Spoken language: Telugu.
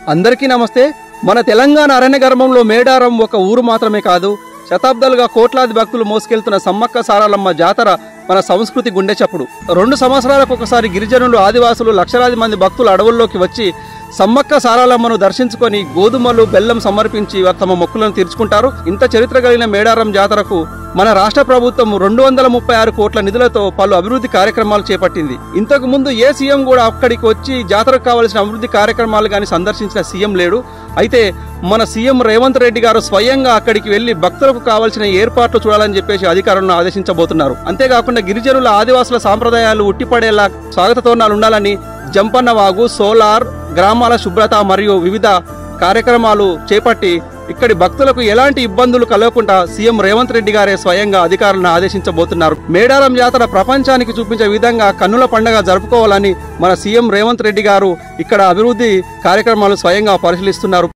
అందరికీ నమస్తే. మన తెలంగాణ అరణ్య గర్భంలో మేడారం ఒక ఊరు మాత్రమే కాదు, శతాబ్దాలుగా కోట్లాది భక్తులు మోసుకెళ్తున్న సమ్మక్క సారాలమ్మ జాతర మన సంస్కృతి గుండె చప్పుడు. 2 సంవత్సరాలకు ఒకసారి గిరిజనులు, ఆదివాసులు, లక్షలాది మంది భక్తులు అడవుల్లోకి వచ్చి సమ్మక్క సారాలమ్మను దర్శించుకొని గోధుమలు, బెల్లం సమర్పించి తమ మొక్కులను తీర్చుకుంటారు. ఇంత చరిత్ర కలిగిన మేడారం జాతరకు మన రాష్ట్ర ప్రభుత్వం 236 కోట్ల నిధులతో పలు అభివృద్ధి కార్యక్రమాలు చేపట్టింది. ఇంతకు ముందు ఏ సీఎం కూడా అక్కడికి వచ్చి జాతరకు కావాల్సిన అభివృద్ధి కార్యక్రమాలు కానీ సందర్శించిన సీఎం లేడు. అయితే మన సీఎం రేవంత్ రెడ్డి గారు స్వయంగా అక్కడికి వెళ్లి భక్తులకు కావాల్సిన ఏర్పాట్లు చూడాలని చెప్పేసి అధికారులను ఆదేశించబోతున్నారు. అంతేకాకుండా గిరిజనుల, ఆదివాసుల సాంప్రదాయాలు ఉట్టిపడేలా స్వాగత తోరణాలు ఉండాలని జంపన్న వాగు, సోలార్, గ్రామాల శుభ్రత మరియు వివిధ కార్యక్రమాలు చేపట్టి ఇక్కడి భక్తులకు ఎలాంటి ఇబ్బందులు కలగకుండా సీఎం రేవంత్ రెడ్డి గారే స్వయంగా అధికారులను ఆదేశించబోతున్నారు. మేడారం జాతర ప్రపంచానికి చూపించే విధంగా కన్నుల పండుగ జరుపుకోవాలని మన సీఎం రేవంత్ రెడ్డి గారు ఇక్కడ అభివృద్ధి కార్యక్రమాలు స్వయంగా పరిశీలిస్తున్నారు.